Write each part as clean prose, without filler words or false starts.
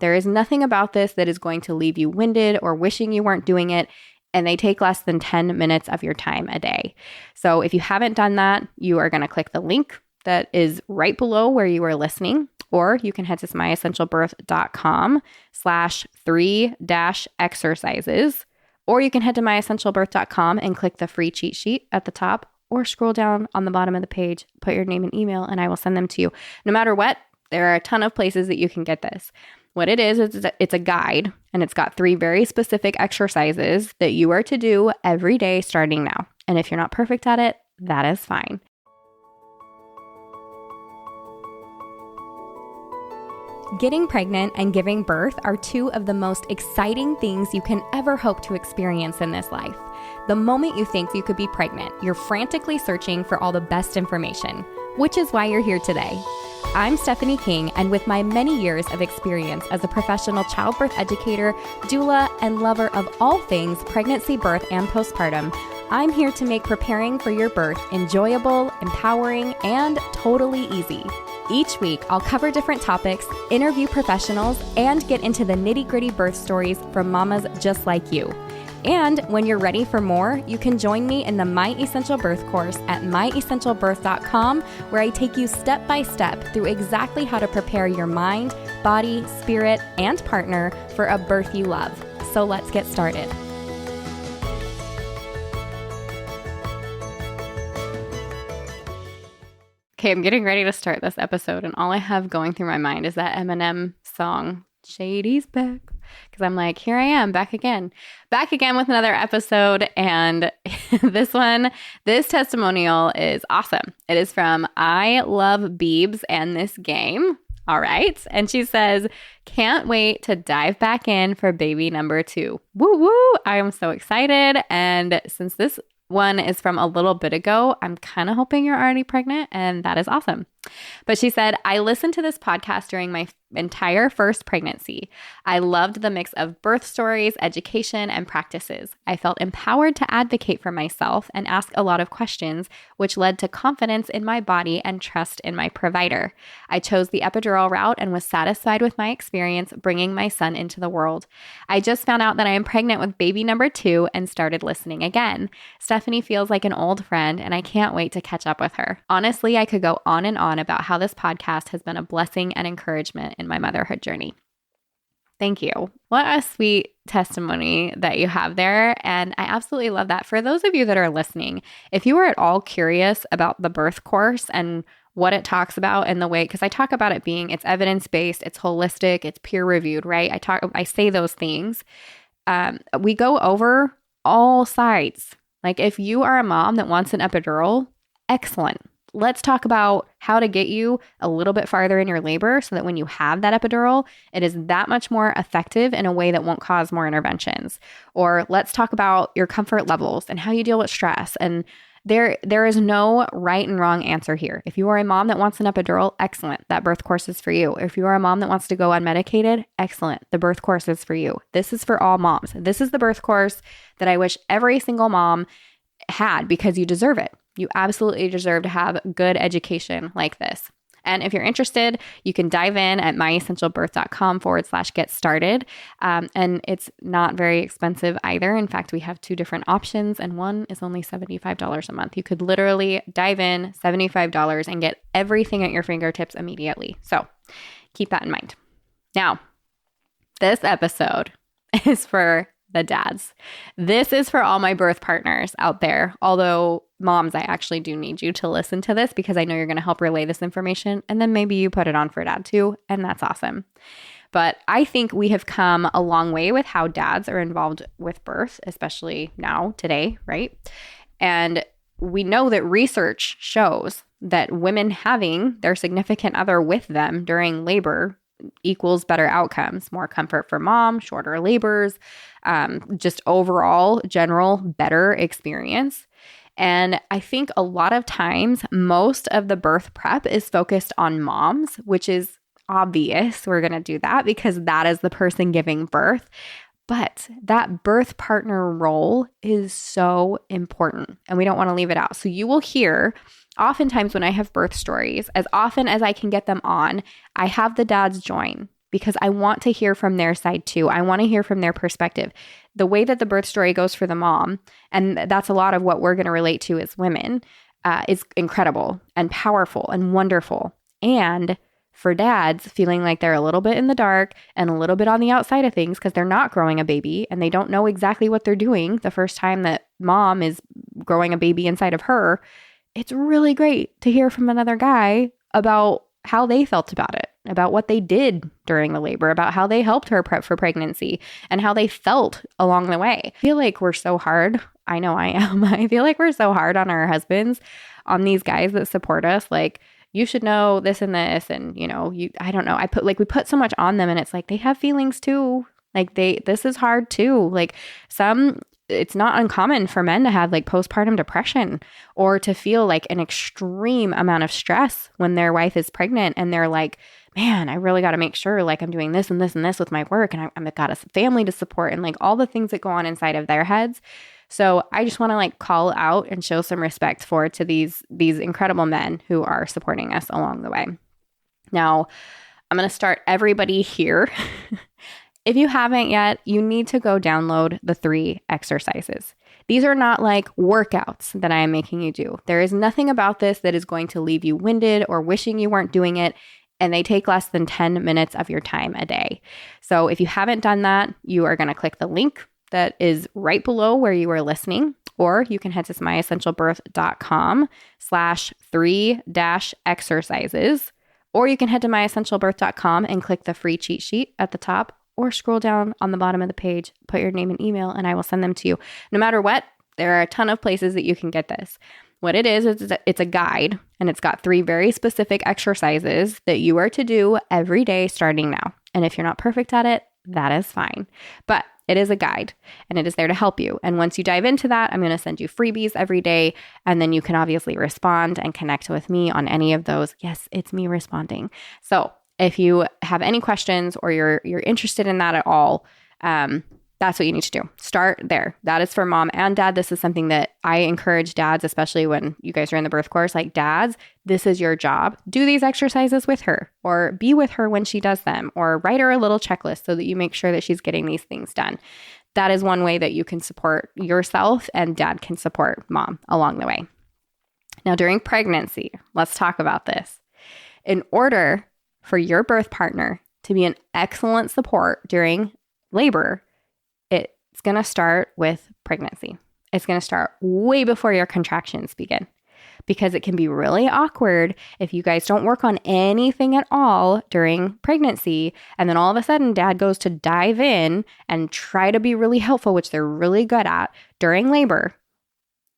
There is nothing about this that is going to leave you winded or wishing you weren't doing it. And they take less than 10 minutes of your time a day. So if you haven't done that, you are going to click the link that is right below where you are listening, or you can head to myessentialbirth.com/3-exercises, or you can head to myessentialbirth.com and click the free cheat sheet at the top, or scroll down on the bottom of the page, put your name and email, and I will send them to you. No matter what, there are a ton of places that you can get this. What it is it's a guide, and it's got 3 very specific exercises that you are to do every day starting now. And if you're not perfect at it, that is fine. Getting pregnant and giving birth are 2 of the most exciting things you can ever hope to experience in this life. The moment you think you could be pregnant, you're frantically searching for all the best information, which is why you're here today. I'm Stephanie King, and with my many years of experience as a professional childbirth educator, doula, and lover of all things pregnancy, birth, and postpartum, I'm here to make preparing for your birth enjoyable, empowering, and totally easy. Each week, I'll cover different topics, interview professionals, and get into the nitty-gritty birth stories from mamas just like you. And when you're ready for more, you can join me in the My Essential Birth course at myessentialbirth.com, where I take you step by step through exactly how to prepare your mind, body, spirit, and partner for a birth you love. So let's get started. Okay, I'm getting ready to start this episode, and all I have going through my mind is that Eminem song, Shady's Back. Because I'm like, here I am, back again with another episode. And this testimonial is awesome. It is from I Love Beebs and This Game. All right. And she says, can't wait to dive back in for baby number 2. Woo woo. I am so excited. And since this one is from a little bit ago, I'm kind of hoping you're already pregnant, and that is awesome. But she said, I listened to this podcast during my entire first pregnancy. I loved the mix of birth stories, education, and practices. I felt empowered to advocate for myself and ask a lot of questions, which led to confidence in my body and trust in my provider. I chose the epidural route and was satisfied with my experience bringing my son into the world. I just found out that I am pregnant with baby number 2 and started listening again. Stephanie feels like an old friend, and I can't wait to catch up with her. Honestly, I could go on and on about how this podcast has been a blessing and encouragement in my motherhood journey. Thank you. What a sweet testimony that you have there. And I absolutely love that. For those of you that are listening, if you are at all curious about the birth course and what it talks about and the way, because I talk about it being, it's evidence-based, it's holistic, it's peer-reviewed, right? I say those things. We go over all sides. Like if you are a mom that wants an epidural, excellent. Let's talk about how to get you a little bit farther in your labor so that when you have that epidural, it is that much more effective in a way that won't cause more interventions. Or let's talk about your comfort levels and how you deal with stress. And there is no right and wrong answer here. If you are a mom that wants an epidural, excellent. That birth course is for you. If you are a mom that wants to go unmedicated, excellent. The birth course is for you. This is for all moms. This is the birth course that I wish every single mom had, because you deserve it. You absolutely deserve to have good education like this. And if you're interested, you can dive in at myessentialbirth.com/get started. And it's not very expensive either. In fact, we have 2 different options, and one is only $75 a month. You could literally dive in, $75, and get everything at your fingertips immediately. So keep that in mind. Now, this episode is for the dads. This is for all my birth partners out there. Although moms, I actually do need you to listen to this because I know you're going to help relay this information, and then maybe you put it on for dad too, and that's awesome. But I think we have come a long way with how dads are involved with birth, especially now, today, right? And we know that research shows that women having their significant other with them during labor equals better outcomes, more comfort for mom, shorter labors, just overall general better experience. And I think a lot of times, most of the birth prep is focused on moms, which is obvious. We're going to do that because that is the person giving birth. But that birth partner role is so important, and we don't want to leave it out. So you will hear oftentimes when I have birth stories, as often as I can get them on, I have the dads join. because I want to hear from their side too. I want to hear from their perspective. The way that the birth story goes for the mom, and that's a lot of what we're going to relate to as women, is incredible and powerful and wonderful. And for dads, feeling like they're a little bit in the dark and a little bit on the outside of things because they're not growing a baby and they don't know exactly what they're doing the first time that mom is growing a baby inside of her, it's really great to hear from another guy about how they felt about it, about what they did during the labor, about how they helped her prep for pregnancy and how they felt along the way. I feel like we're so hard. I know I am. I feel like we're so hard on our husbands, on these guys that support us. Like, you should know this and this. And, I don't know. We put so much on them, and it's like, they have feelings too. Like this is hard too. Like it's not uncommon for men to have like postpartum depression or to feel like an extreme amount of stress when their wife is pregnant and they're like, man, I really got to make sure like I'm doing this and this and this with my work, and I've got a family to support, and like all the things that go on inside of their heads. So I just want to like call out and show some respect to these incredible men who are supporting us along the way. Now, I'm going to start everybody here. If you haven't yet, you need to go download the 3 exercises. These are not like workouts that I am making you do. There is nothing about this that is going to leave you winded or wishing you weren't doing it. And they take less than 10 minutes of your time a day. So if you haven't done that, you are going to click the link that is right below where you are listening, or you can head to myessentialbirth.com/3-exercises, or you can head to myessentialbirth.com and click the free cheat sheet at the top, or scroll down on the bottom of the page, put your name and email, and I will send them to you. No matter what, there are a ton of places that you can get this. What it is it's a guide, and it's got 3 very specific exercises that you are to do every day starting now. And if you're not perfect at it, that is fine. But it is a guide, and it is there to help you. And once you dive into that, I'm going to send you freebies every day, and then you can obviously respond and connect with me on any of those. Yes, it's me responding. So if you have any questions or you're interested in that at all, that's what you need to do. Start there. That is for mom and dad. This is something that I encourage dads, especially when you guys are in the birth course, like, dads, this is your job. Do these exercises with her, or be with her when she does them, or write her a little checklist so that you make sure that she's getting these things done. That is one way that you can support yourself, and dad can support mom along the way. Now, during pregnancy, let's talk about this. In order for your birth partner to be an excellent support during labor, it's going to start with pregnancy. It's going to start way before your contractions begin, because it can be really awkward if you guys don't work on anything at all during pregnancy, and then all of a sudden dad goes to dive in and try to be really helpful, which they're really good at during labor.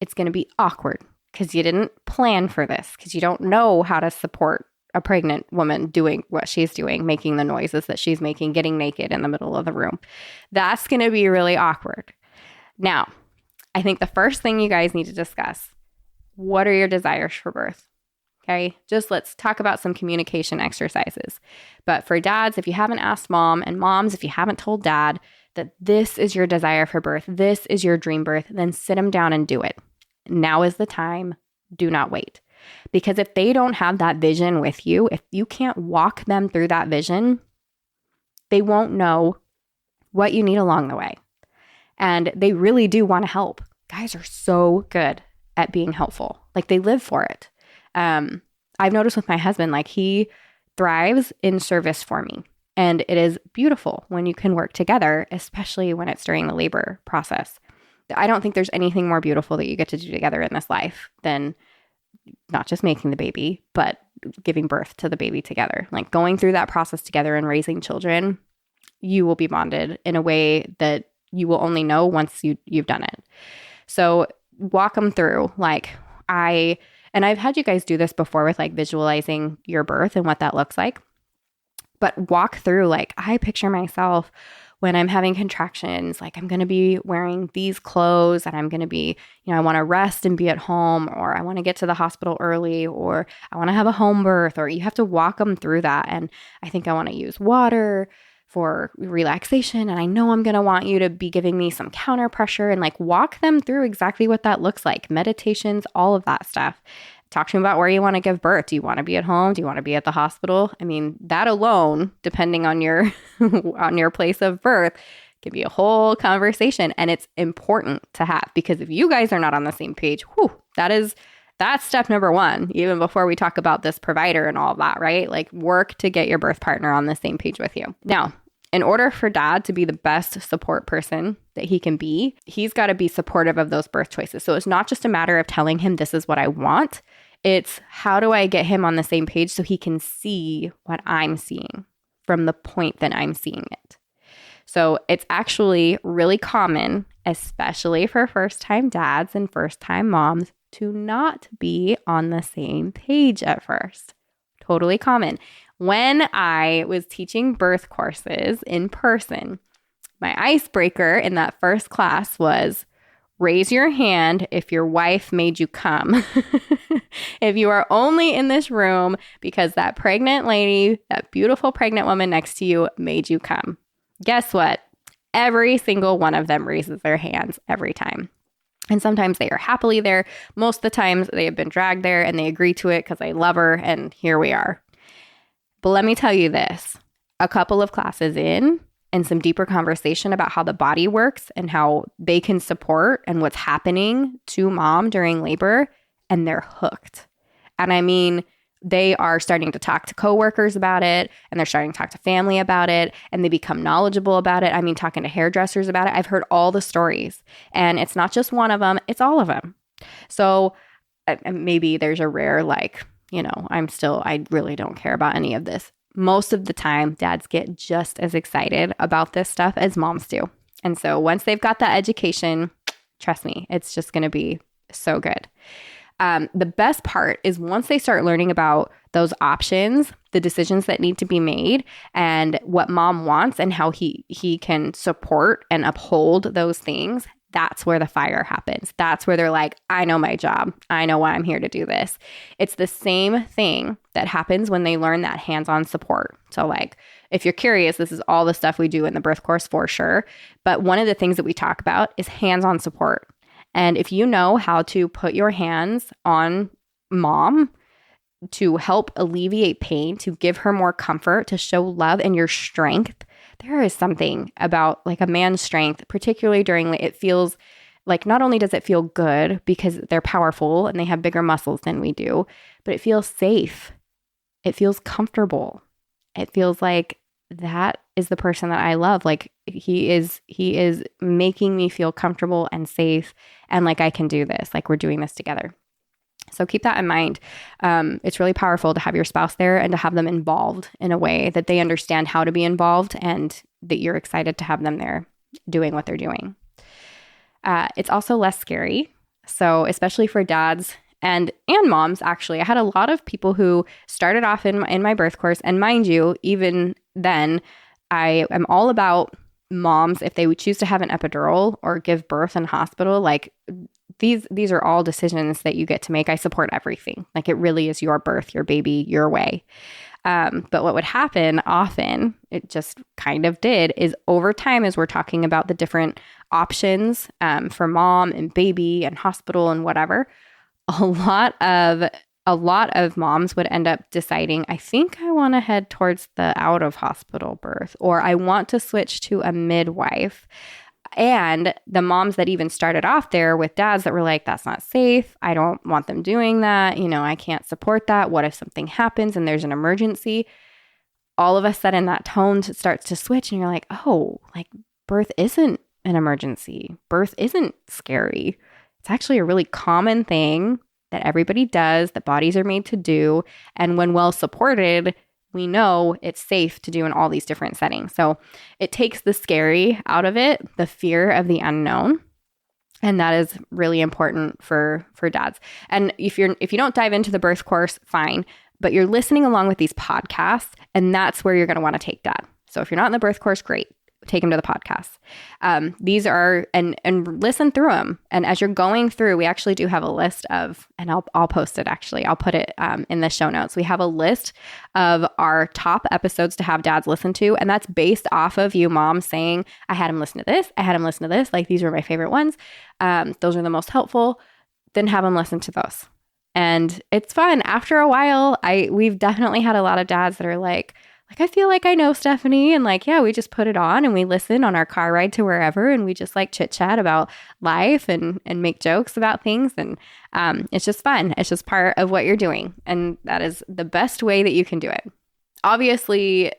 It's going to be awkward because you didn't plan for this, because you don't know how to support a pregnant woman doing what she's doing, making the noises that she's making, getting naked in the middle of the room. That's going to be really awkward. Now, I think the first thing you guys need to discuss, what are your desires for birth? Okay, just let's talk about some communication exercises. But for dads, if you haven't asked mom, and moms, if you haven't told dad that this is your desire for birth, this is your dream birth, then sit them down and do it. Now is the time. Do not wait. Because if they don't have that vision with you, if you can't walk them through that vision, they won't know what you need along the way. And they really do want to help. Guys are so good at being helpful. Like, they live for it. I've noticed with my husband, like, he thrives in service for me. And it is beautiful when you can work together, especially when it's during the labor process. I don't think there's anything more beautiful that you get to do together in this life than not just making the baby, but giving birth to the baby together. Like, going through that process together and raising children, you will be bonded in a way that you will only know once you've done it. So walk them through. I've had you guys do this before with like visualizing your birth and what that looks like. But walk through, like, I picture myself when I'm having contractions, like, I'm going to be wearing these clothes, and I'm going to be, I want to rest and be at home, or I want to get to the hospital early, or I want to have a home birth, or you have to walk them through that. And I think I want to use water for relaxation. And I know I'm going to want you to be giving me some counter pressure, and like walk them through exactly what that looks like, meditations, all of that stuff, Talk to him about where you want to give birth. Do you want to be at home? Do you want to be at the hospital? I mean, that alone, depending on your on your place of birth, can be a whole conversation. And it's important to have, because if you guys are not on the same page, that's step number one, even before we talk about this provider and all of that, right? Like, work to get your birth partner on the same page with you. Now, in order for dad to be the best support person that he can be, he's got to be supportive of those birth choices. So it's not just a matter of telling him this is what I want. It's how do I get him on the same page so he can see what I'm seeing from the point that I'm seeing it. So it's actually really common, especially for first-time dads and first-time moms, to not be on the same page at first. Totally common. When I was teaching birth courses in person, my icebreaker in that first class was, raise your hand if your wife made you come. If you are only in this room because that pregnant lady, that beautiful pregnant woman next to you made you come. Guess what? Every single one of them raises their hands every time. And sometimes they are happily there. Most of the times they have been dragged there and they agree to it because they love her, and here we are. But let me tell you this, a couple of classes in and some deeper conversation about how the body works and how they can support and what's happening to mom during labor, and they're hooked. And I mean, they are starting to talk to coworkers about it, and they're starting to talk to family about it, and they become knowledgeable about it. I mean, talking to hairdressers about it. I've heard all the stories, and it's not just one of them, it's all of them. So maybe there's a rare, I really don't care about any of this. Most of the time, dads get just as excited about this stuff as moms do. And so once they've got that education, trust me, it's just going to be so good. The best part is once they start learning about those options, the decisions that need to be made, and what mom wants and how he can support and uphold those things, that's where the fire happens. That's where they're like, I know my job. I know why I'm here to do this. It's the same thing that happens when they learn that hands-on support. So like, if you're curious, this is all the stuff we do in the birth course for sure. But one of the things that we talk about is hands-on support. And if you know how to put your hands on mom to help alleviate pain, to give her more comfort, to show love and your strength, there is something about like a man's strength, particularly during, it feels like not only does it feel good because they're powerful and they have bigger muscles than we do, but it feels safe. It feels comfortable. It feels like that is the person that I love. Like he is making me feel comfortable and safe, and like I can do this, like we're doing this together. So keep that in mind. It's really powerful to have your spouse there and to have them involved in a way that they understand how to be involved and that you're excited to have them there doing what they're doing. It's also less scary. So especially for dads and moms, actually, I had a lot of people who started off in my birth course. And mind you, even then, I am all about moms, if they would choose to have an epidural or give birth in hospital, like these are all decisions that you get to make. I support everything. Like it really is your birth, your baby, your way. But what would happen often, it just kind of did, is over time, as we're talking about the different options for mom and baby and hospital and whatever, a lot of moms would end up deciding, I think I want to head towards the out of hospital birth, or I want to switch to a midwife. And the moms that even started off there with dads that were like, that's not safe. I don't want them doing that. I can't support that. What if something happens and there's an emergency? All of a sudden that tone starts to switch and you're like, oh, like birth isn't an emergency. Birth isn't scary. It's actually a really common thing that everybody does, that bodies are made to do. And when well supported, we know it's safe to do in all these different settings. So it takes the scary out of it, the fear of the unknown. And that is really important for dads. And if you don't dive into the birth course, fine, but you're listening along with these podcasts, and that's where you're going to want to take dad. So if you're not in the birth course, great. Take him to the podcast. These are, and listen through them. And as you're going through, we actually do have a list of, and I'll post it actually. I'll put it in the show notes. We have a list of our top episodes to have dads listen to. And that's based off of you moms saying, I had him listen to this. I had him listen to this. Like these were my favorite ones. Those are the most helpful. Then have him listen to those. And it's fun. After a while, we've definitely had a lot of dads that are like, I feel like I know Stephanie. And like, yeah, we just put it on and we listen on our car ride to wherever. And we just like chit chat about life and make jokes about things. And it's just fun. It's just part of what you're doing. And that is the best way that you can do it. Obviously,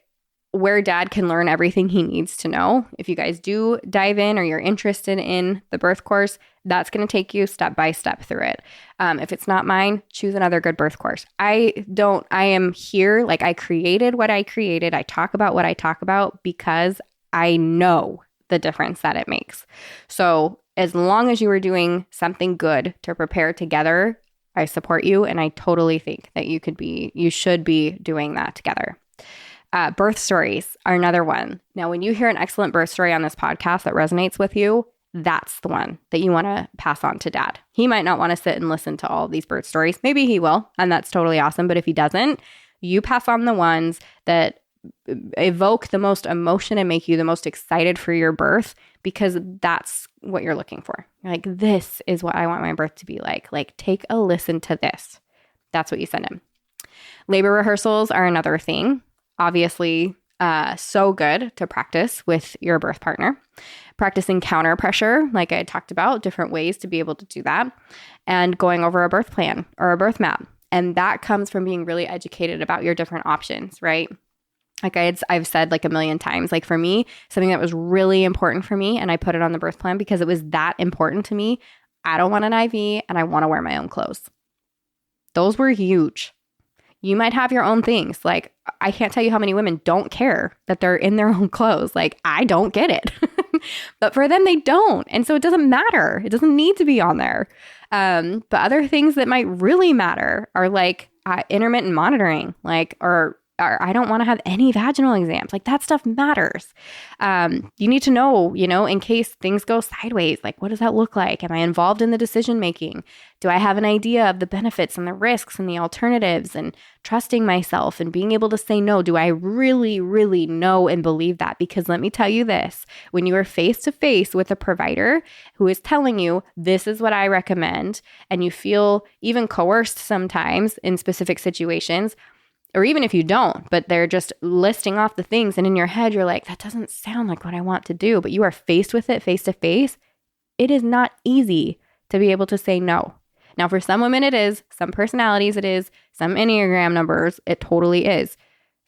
where dad can learn everything he needs to know. If you guys do dive in or you're interested in the birth course, that's going to take you step by step through it. If it's not mine, choose another good birth course. I am here, like I created what I created. I talk about what I talk about because I know the difference that it makes. So as long as you are doing something good to prepare together, I support you. And I totally think that you should be doing that together. Birth stories are another one. Now, when you hear an excellent birth story on this podcast that resonates with you, that's the one that you want to pass on to dad. He might not want to sit and listen to all of these birth stories. Maybe he will, and that's totally awesome. But if he doesn't, you pass on the ones that evoke the most emotion and make you the most excited for your birth, because that's what you're looking for. You're like, this is what I want my birth to be like. Like, take a listen to this. That's what you send him. Labor rehearsals are another thing. Obviously, so good to practice with your birth partner. Practicing counter pressure, like I talked about, different ways to be able to do that, and going over a birth plan or a birth map. And that comes from being really educated about your different options, right? Like I've said like a million times, like for me, something that was really important for me, and I put it on the birth plan because it was that important to me. I don't want an IV and I want to wear my own clothes. Those were huge. You might have your own things. Like, I can't tell you how many women don't care that they're in their own clothes. Like, I don't get it. But for them, they don't. And so it doesn't matter. It doesn't need to be on there. But other things that might really matter are like intermittent monitoring, like, or I don't want to have any vaginal exams. Like, that stuff matters. You need to know, in case things go sideways, like, what does that look like? Am I involved in the decision making? Do I have an idea of the benefits and the risks and the alternatives, and trusting myself and being able to say no? Do I really, really know and believe that? Because let me tell you this, when you are face to face with a provider who is telling you, this is what I recommend, and you feel even coerced sometimes in specific situations, or even if you don't, but they're just listing off the things, and in your head, you're like, that doesn't sound like what I want to do, but you are faced with it face to face. It is not easy to be able to say no. Now, for some women, it is. Some personalities, it is. Some Enneagram numbers, it totally is.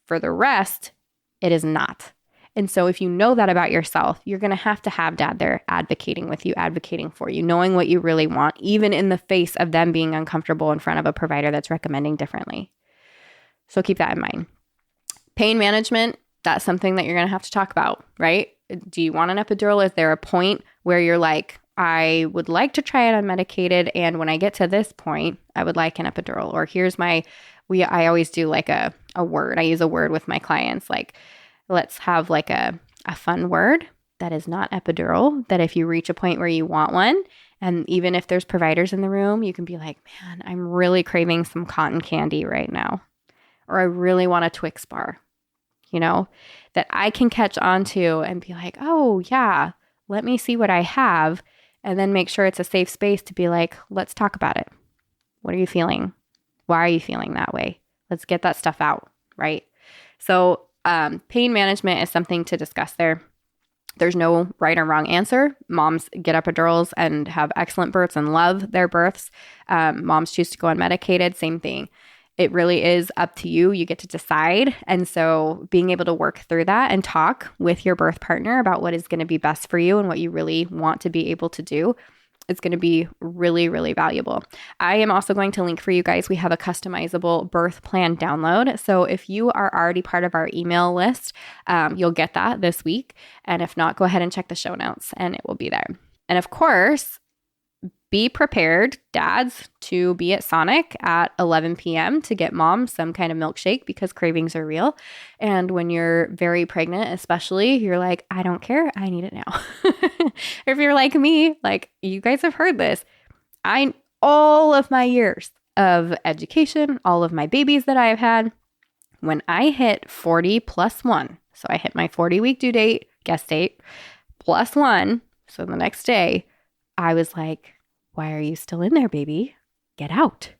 For the rest, it is not. And so if you know that about yourself, you're going to have dad there advocating with you, advocating for you, knowing what you really want, even in the face of them being uncomfortable in front of a provider that's recommending differently. So keep that in mind. Pain management, that's something that you're going to have to talk about, right? Do you want an epidural? Is there a point where you're like, I would like to try it unmedicated, and when I get to this point, I would like an epidural? Or here's I always do like a word. I use a word with my clients, like, let's have like a fun word that is not epidural, that if you reach a point where you want one, and even if there's providers in the room, you can be like, man, I'm really craving some cotton candy right now. Or I really want a Twix bar, that I can catch on to and be like, oh yeah, let me see what I have. And then make sure it's a safe space to be like, let's talk about it. What are you feeling? Why are you feeling that way? Let's get that stuff out, right? So pain management is something to discuss there. There's no right or wrong answer. Moms get epidurals and have excellent births and love their births. Moms choose to go unmedicated, same thing. It really is up to you. You get to decide. And so being able to work through that and talk with your birth partner about what is going to be best for you and what you really want to be able to do, it's going to be really, really valuable. I am also going to link for you guys. We have a customizable birth plan download. So if you are already part of our email list, you'll get that this week. And if not, go ahead and check the show notes and it will be there. And of course, be prepared, dads, to be at Sonic at 11 p.m. to get mom some kind of milkshake because cravings are real. And when you're very pregnant, especially, you're like, I don't care. I need it now. If you're like me, like you guys have heard this, all of my years of education, all of my babies that I have had, when I hit 40 plus 1, so I hit my 40-week due date, guest date, plus 1, so the next day, I was like, why are you still in there, baby? Get out.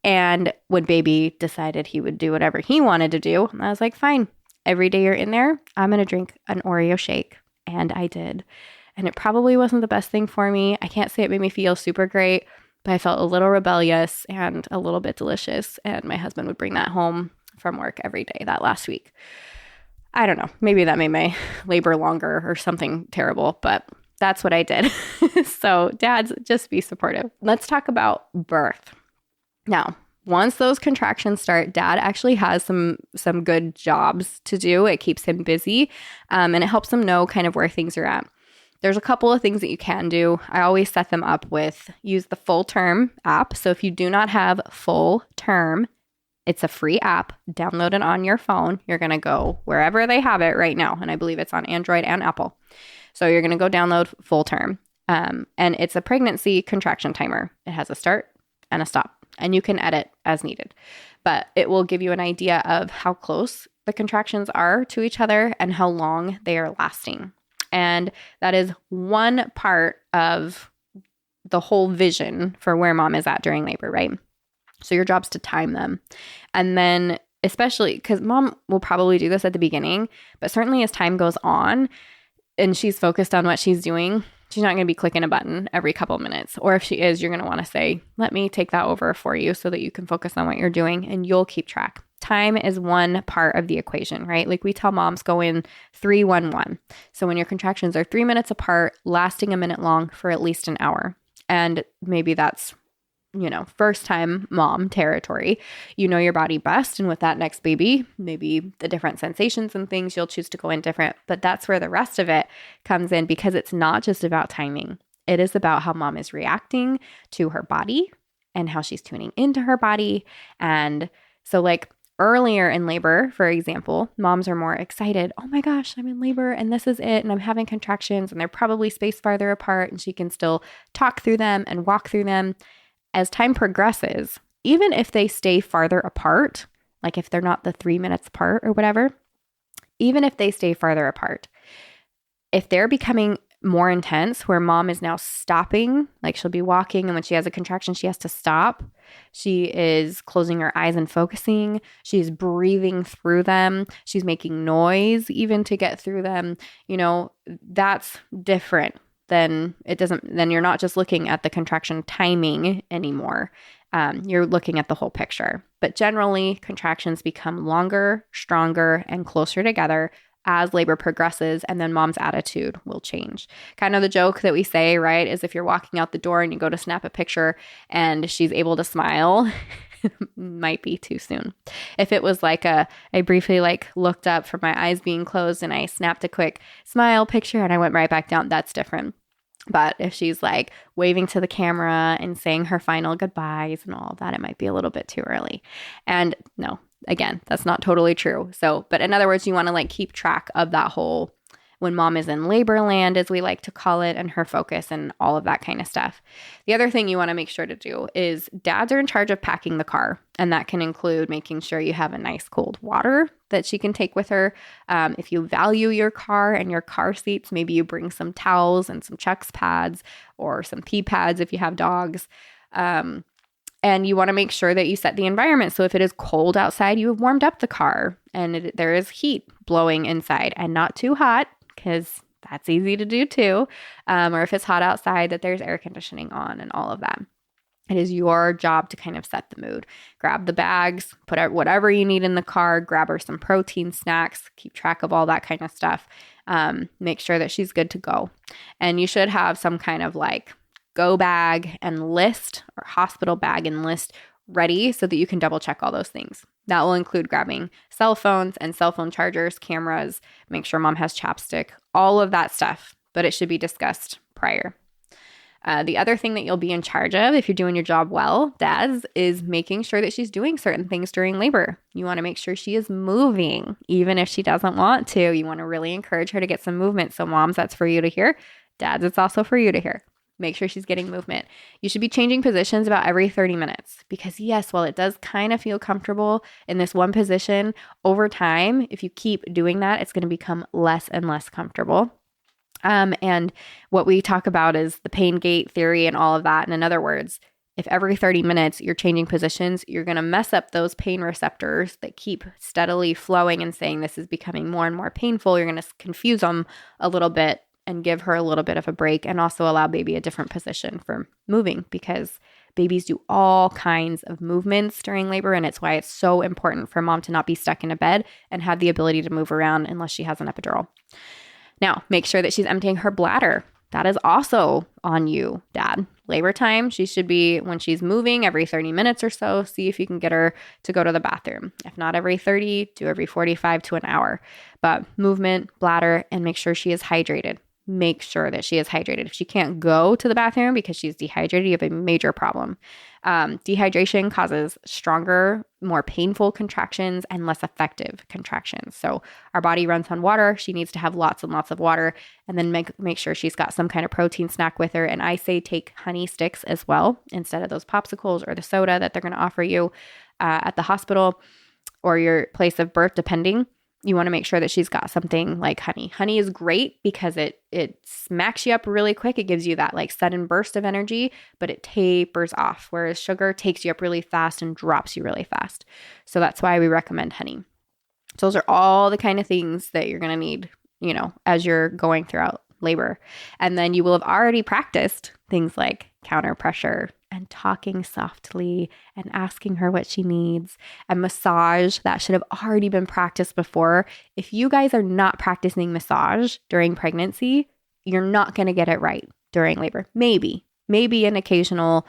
And when baby decided he would do whatever he wanted to do, I was like, fine, every day you're in there, I'm going to drink an Oreo shake. And I did. And it probably wasn't the best thing for me. I can't say it made me feel super great, but I felt a little rebellious and a little bit delicious. And my husband would bring that home from work every day that last week. I don't know. Maybe that made my labor longer or something terrible, but that's what I did. So dads, just be supportive. Let's talk about birth. Now, once those contractions start, dad actually has some good jobs to do. It keeps him busy, and it helps him know kind of where things are at. There's a couple of things that you can do. I always set them up with use the Full Term app. So if you do not have Full Term, it's a free app. Download it on your phone. You're going to go wherever they have it right now. And I believe it's on Android and Apple. So you're going to go download Full Term. And it's a pregnancy contraction timer. It has a start and a stop. And you can edit as needed. But it will give you an idea of how close the contractions are to each other and how long they are lasting. And that is one part of the whole vision for where mom is at during labor, right? So your job's to time them. And then especially because mom will probably do this at the beginning, but certainly as time goes on and she's focused on what she's doing, she's not going to be clicking a button every couple of minutes. Or if she is, you're going to want to say, let me take that over for you so that you can focus on what you're doing and you'll keep track. Time is one part of the equation, right? Like we tell moms go in 3-1-1. So when your contractions are 3 minutes apart, lasting a minute long for at least an hour. And maybe that's, first time mom territory. You know your body best. And with that next baby, maybe the different sensations and things, you'll choose to go in different. But that's where the rest of it comes in because it's not just about timing. It is about how mom is reacting to her body and how she's tuning into her body. And so like earlier in labor, for example, moms are more excited. Oh my gosh, I'm in labor and this is it. And I'm having contractions and they're probably spaced farther apart and she can still talk through them and walk through them. As time progresses, even if they stay farther apart, like if they're not the 3 minutes apart or whatever, even if they stay farther apart, if they're becoming more intense where mom is now stopping, like she'll be walking and when she has a contraction, she has to stop. She is closing her eyes and focusing. She's breathing through them. She's making noise even to get through them. That's different. Then you're not just looking at the contraction timing anymore. You're looking at the whole picture. But generally, contractions become longer, stronger, and closer together as labor progresses, and then mom's attitude will change. Kind of the joke that we say, right, is if you're walking out the door and you go to snap a picture and she's able to smile, might be too soon. If it was like I briefly looked up from my eyes being closed and I snapped a quick smile picture and I went right back down, that's different. But if she's like waving to the camera and saying her final goodbyes and all of that, it might be a little bit too early. And no, again, that's not totally true. So, but in other words, you want to keep track of that whole when mom is in labor land, as we like to call it, and her focus and all of that kind of stuff. The other thing you want to make sure to do is dads are in charge of packing the car. And that can include making sure you have a nice cold water that she can take with her. If you value your car and your car seats, maybe you bring some towels and some Chucks pads or some pee pads if you have dogs. And you want to make sure that you set the environment. So if it is cold outside, you have warmed up the car and there is heat blowing inside and not too hot, because that's easy to do too. Or if it's hot outside, that there's air conditioning on and all of that. It is your job to kind of set the mood. Grab the bags, put out whatever you need in the car, grab her some protein snacks, keep track of all that kind of stuff. Make sure that she's good to go. And you should have some kind of go bag and list or hospital bag and list ready so that you can double check all those things. That will include grabbing cell phones and cell phone chargers, cameras, make sure mom has chapstick, all of that stuff, but it should be discussed prior. The other thing that you'll be in charge of if you're doing your job well, dads, is making sure that she's doing certain things during labor. You want to make sure she is moving, even if she doesn't want to. You want to really encourage her to get some movement. So moms, that's for you to hear. Dads, it's also for you to hear. Make sure she's getting movement. You should be changing positions about every 30 minutes because yes, while it does kind of feel comfortable in this one position, over time, if you keep doing that, it's going to become less and less comfortable. And what we talk about is the pain gate theory and all of that. And in other words, if every 30 minutes you're changing positions, you're going to mess up those pain receptors that keep steadily flowing and saying this is becoming more and more painful. You're going to confuse them a little bit and give her a little bit of a break, and also allow baby a different position for moving, because babies do all kinds of movements during labor, and it's why it's so important for mom to not be stuck in a bed and have the ability to move around unless she has an epidural. Now, make sure that she's emptying her bladder. That is also on you, dad. Labor time, she should be, when she's moving, every 30 minutes or so. See if you can get her to go to the bathroom. If not every 30, do every 45 to an hour. But movement, bladder, and make sure she is hydrated. Make sure that she is hydrated. If she can't go to the bathroom because she's dehydrated, you have a major problem. Dehydration causes stronger, more painful contractions and less effective contractions. So our body runs on water. She needs to have lots and lots of water, and then make sure she's got some kind of protein snack with her. And I say take honey sticks as well instead of those popsicles or the soda that they're going to offer you at the hospital or your place of birth, depending. You want to make sure that she's got something like honey. Honey is great because it smacks you up really quick. It gives you that like sudden burst of energy, but it tapers off, whereas sugar takes you up really fast and drops you really fast. So that's why we recommend honey. So those are all the kind of things that you're going to need, as you're going throughout labor. And then you will have already practiced things like counter pressure and talking softly and asking her what she needs, and massage. That should have already been practiced before. If you guys are not practicing massage during pregnancy, you're not going to get it right during labor. Maybe an occasional,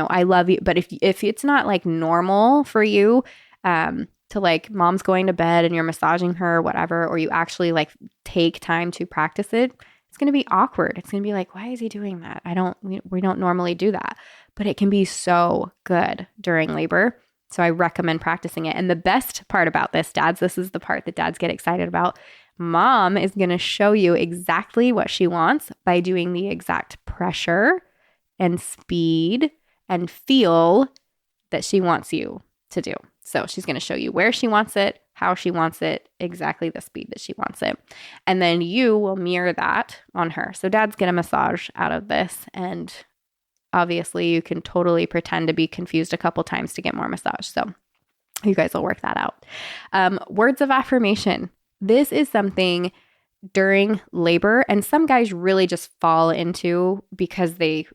I love you. But if it's not like normal for you, to like mom's going to bed and you're massaging her or whatever, or you actually like take time to practice it, it's going to be awkward. It's going to be like, why is he doing that? We don't normally do that, but it can be so good during labor. So I recommend practicing it. And the best part about this, dads, this is the part that dads get excited about. Mom is going to show you exactly what she wants by doing the exact pressure and speed and feel that she wants you to do. So she's going to show you where she wants it, how she wants it, exactly the speed that she wants it. And then you will mirror that on her. So dads get a massage out of this. And obviously you can totally pretend to be confused a couple times to get more massage. So you guys will work that out. Words of affirmation. This is something during labor, and some guys really just fall into because they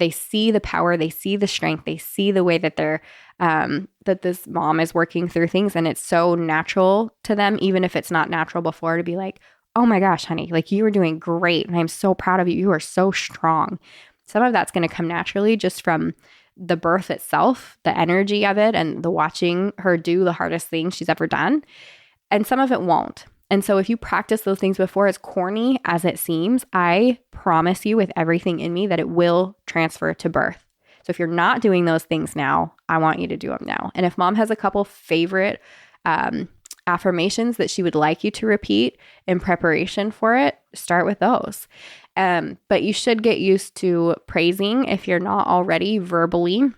see the power, they see the strength, they see the way that they're that this mom is working through things, and it's so natural to them, even if it's not natural before, to be like, oh my gosh, honey, like you are doing great and I'm so proud of you. You are so strong. Some of that's going to come naturally just from the birth itself, the energy of it, and the watching her do the hardest thing she's ever done. And some of it won't. And so if you practice those things before, as corny as it seems, I promise you with everything in me that it will transfer to birth. So if you're not doing those things now, I want you to do them now. And if mom has a couple favorite affirmations that she would like you to repeat in preparation for it, start with those. But you should get used to praising if you're not already verbally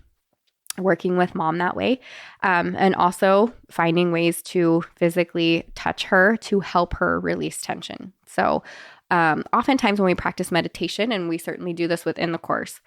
working with mom that way. And also finding ways to physically touch her to help her release tension. So oftentimes when we practice meditation, and we certainly do this within the course,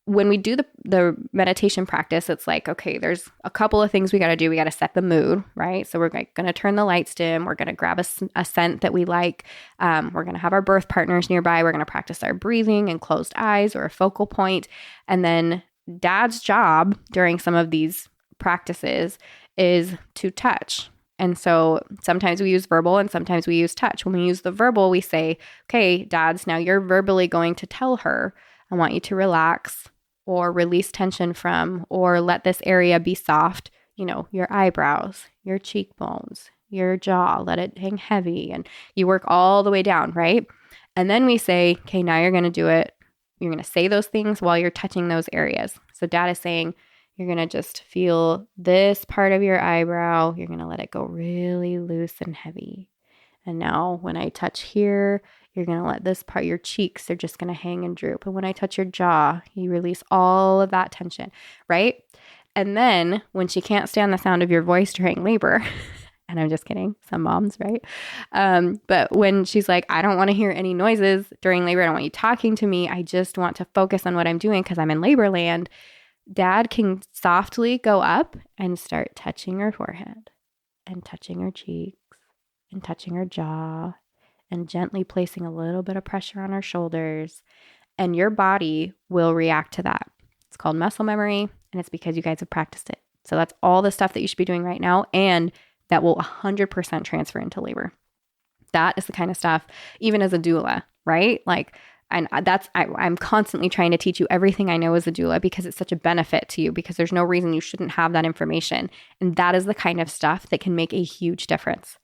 when we do the meditation practice, it's like, okay, there's a couple of things we got to do. We got to set the mood, right? So we're going to turn the lights dim. We're going to grab a scent that we like. We're going to have our birth partners nearby. We're going to practice our breathing and closed eyes or a focal point. And then dad's job during some of these practices is to touch. And so sometimes we use verbal and sometimes we use touch. When we use the verbal, we say, okay, dads, now you're verbally going to tell her, I want you to relax or release tension from, or let this area be soft, your eyebrows, your cheekbones, your jaw, let it hang heavy. And you work all the way down, right? And then we say, okay, now you're going to do it. You're going to say those things while you're touching those areas. So dad is saying, you're going to just feel this part of your eyebrow. You're going to let it go really loose and heavy. And now when I touch here, you're going to let this part, your cheeks are just going to hang and droop. And when I touch your jaw, you release all of that tension, right? And then when she can't stand the sound of your voice during labor, and I'm just kidding, some moms, right? But when she's like, I don't want to hear any noises during labor. I don't want you talking to me. I just want to focus on what I'm doing because I'm in labor land. dad can softly go up and start touching her forehead and touching her cheeks and touching her jaw and gently placing a little bit of pressure on her shoulders. And your body will react to that. It's called muscle memory, and it's because you guys have practiced it. So that's all the stuff that you should be doing right now, and that will 100% transfer into labor. That is the kind of stuff, even as a doula, right? Like, and I'm constantly trying to teach you everything I know as a doula because it's such a benefit to you, because there's no reason you shouldn't have that information. And that is the kind of stuff that can make a huge difference.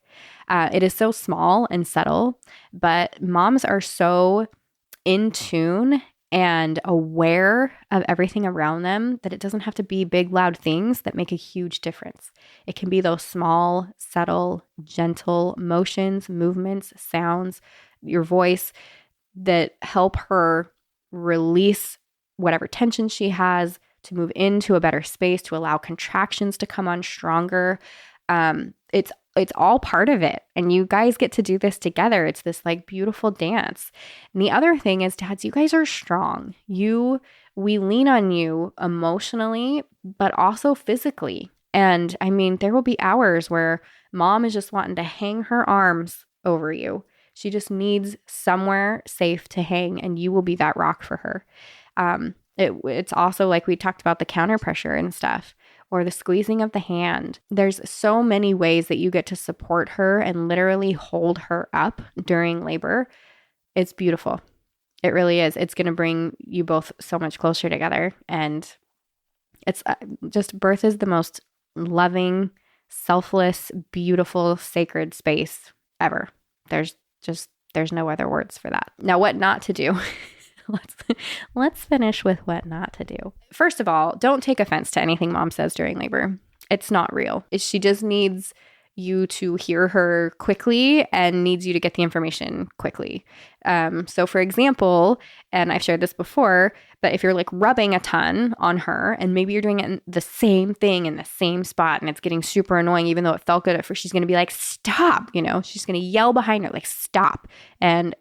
It is so small and subtle, but moms are so in tune and aware of everything around them that it doesn't have to be big, loud things that make a huge difference. It can be those small, subtle, gentle motions, movements, sounds, your voice that help her release whatever tension she has, to move into a better space, to allow contractions to come on stronger. It's all part of it. And you guys get to do this together. It's this like beautiful dance. And the other thing is, dads, you guys are strong. We lean on you emotionally, but also physically. And I mean, there will be hours where mom is just wanting to hang her arms over you. She just needs somewhere safe to hang, and you will be that rock for her. It's also like we talked about the counter pressure and stuff, or the squeezing of the hand. There's so many ways that you get to support her and literally hold her up during labor. It's beautiful. It really is. It's going to bring you both so much closer together. And it's just, birth is the most loving, selfless, beautiful, sacred space ever. There's no other words for that. Now, what not to do? Let's finish with what not to do. First of all, don't take offense to anything mom says during labor. It's not real. She just needs you to hear her quickly and needs you to get the information quickly. So for example, and I've shared this before, but if you're like rubbing a ton on her and maybe you're doing it in the same thing in the same spot and it's getting super annoying, even though it felt good at first, she's going to be like, stop, she's going to yell behind her, like, stop. And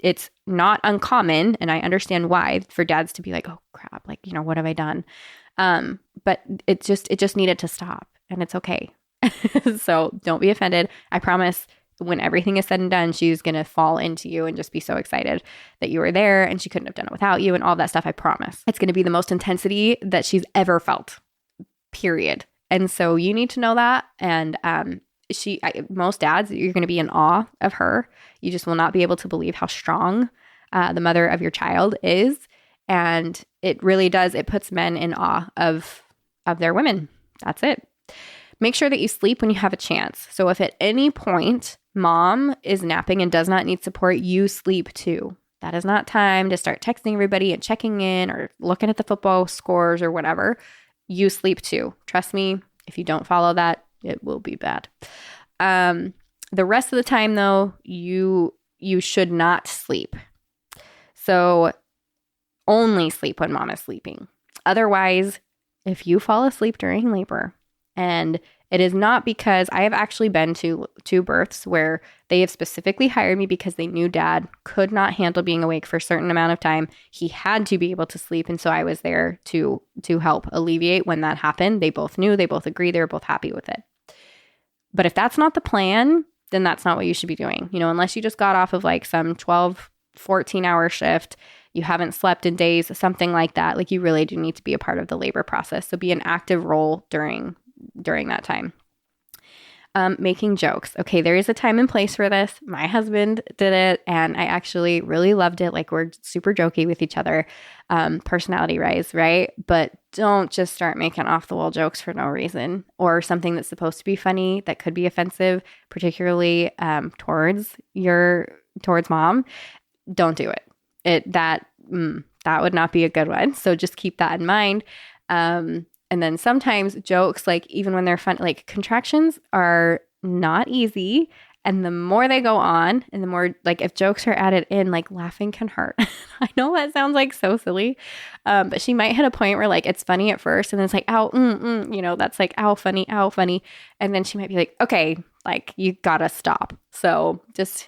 it's not uncommon, and I understand why, for dads to be like, oh crap, like, what have I done? But it just needed to stop, and it's okay. So don't be offended. I promise when everything is said and done, she's going to fall into you and just be so excited that you were there, and she couldn't have done it without you and all that stuff. I promise. It's going to be the most intensity that she's ever felt, period. And so you need to know that. And, most dads, you're going to be in awe of her. You just will not be able to believe how strong the mother of your child is. And it really does. It puts men in awe of their women. That's it. Make sure that you sleep when you have a chance. So if at any point mom is napping and does not need support, you sleep too. That is not time to start texting everybody and checking in or looking at the football scores or whatever. You sleep too. Trust me, if you don't follow that, it will be bad. The rest of the time, though, you should not sleep. So only sleep when mom is sleeping. Otherwise, if you fall asleep during labor, and it is not because I have actually been to two births where they have specifically hired me because they knew dad could not handle being awake for a certain amount of time. He had to be able to sleep. And so I was there to help alleviate when that happened. They both knew, they both agreed, they were both happy with it. But if that's not the plan, then that's not what you should be doing. Unless you just got off of like some 12, 14-hour shift, you haven't slept in days, something like that. Like, you really do need to be a part of the labor process. So be an active role during that time. Making jokes. Okay, there is a time and place for this. My husband did it, and I actually really loved it. Like, we're super jokey with each other, personality rise, right? But don't just start making off-the-wall jokes for no reason, or something that's supposed to be funny that could be offensive, particularly towards mom. Don't do it. That would not be a good one. So just keep that in mind. And then sometimes jokes, like even when they're fun, like contractions are not easy. And the more they go on and the more, like, if jokes are added in, like, laughing can hurt. I know that sounds like so silly. But she might hit a point where like it's funny at first and then it's like, ow, that's like, ow, funny. And then she might be like, okay, like, you gotta stop. So just,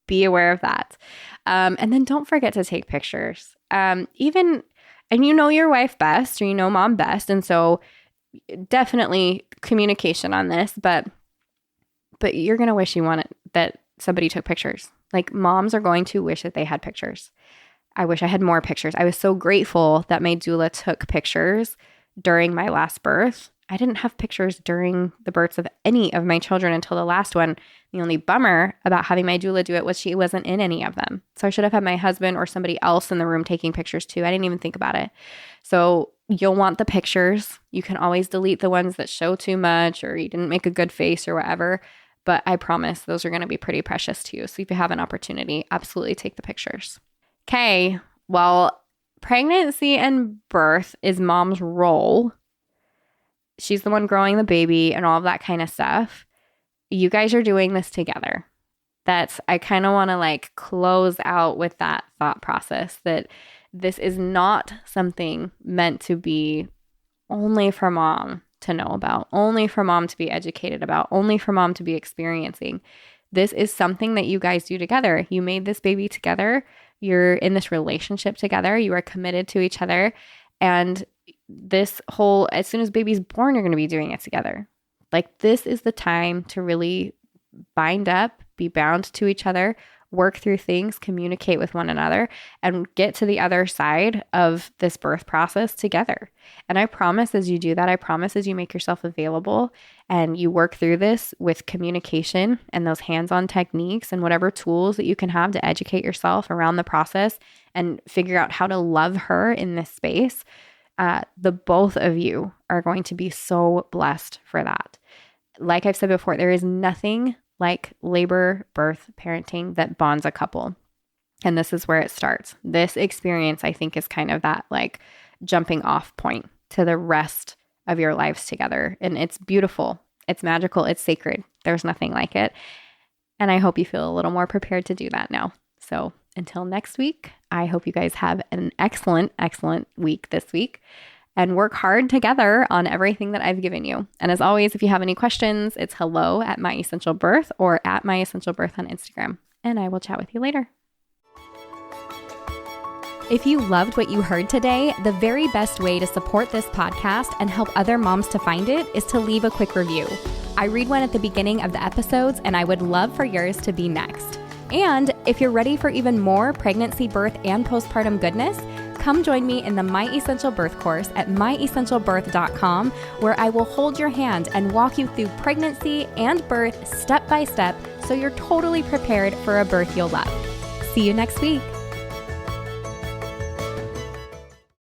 be aware of that. And then don't forget to take pictures. Even And you know your wife best, or you know mom best. And so definitely communication on this, but you're going to wish you wanted that somebody took pictures. Like moms are going to wish that they had pictures. I wish I had more pictures. I was so grateful that my doula took pictures during my last birth. I didn't have pictures during the births of any of my children until the last one. The only bummer about having my doula do it was she wasn't in any of them. So I should have had my husband or somebody else in the room taking pictures too. I didn't even think about it. So you'll want the pictures. You can always delete the ones that show too much or you didn't make a good face or whatever. But I promise those are going to be pretty precious to you. So if you have an opportunity, absolutely take the pictures. Okay, well, pregnancy and birth is mom's role. She's the one growing the baby and all of that kind of stuff. You guys are doing this together. I kind of want to like close out with that thought process that this is not something meant to be only for mom to know about, only for mom to be educated about, only for mom to be experiencing. This is something that you guys do together. You made this baby together. You're in this relationship together. You are committed to each other. And this whole, as soon as baby's born, you're going to be doing it together. Like this is the time to really bind up, be bound to each other, work through things, communicate with one another, and get to the other side of this birth process together. And I promise as you do that, I promise as you make yourself available and you work through this with communication and those hands-on techniques and whatever tools that you can have to educate yourself around the process and figure out how to love her in this space, the both of you are going to be so blessed for that. Like I've said before, there is nothing like labor, birth, parenting that bonds a couple. And this is where it starts. This experience, I think, is kind of that like jumping off point to the rest of your lives together. And it's beautiful. It's magical. It's sacred. There's nothing like it. And I hope you feel a little more prepared to do that now. So until next week, I hope you guys have an excellent, excellent week this week. And work hard together on everything that I've given you. And as always, if you have any questions, it's hello@myessentialbirth or @myessentialbirth on Instagram. And I will chat with you later. If you loved what you heard today, the very best way to support this podcast and help other moms to find it is to leave a quick review. I read one at the beginning of the episodes, and I would love for yours to be next. And if you're ready for even more pregnancy, birth, and postpartum goodness, come join me in the My Essential Birth course at myessentialbirth.com, where I will hold your hand and walk you through pregnancy and birth step by step so you're totally prepared for a birth you'll love. See you next week.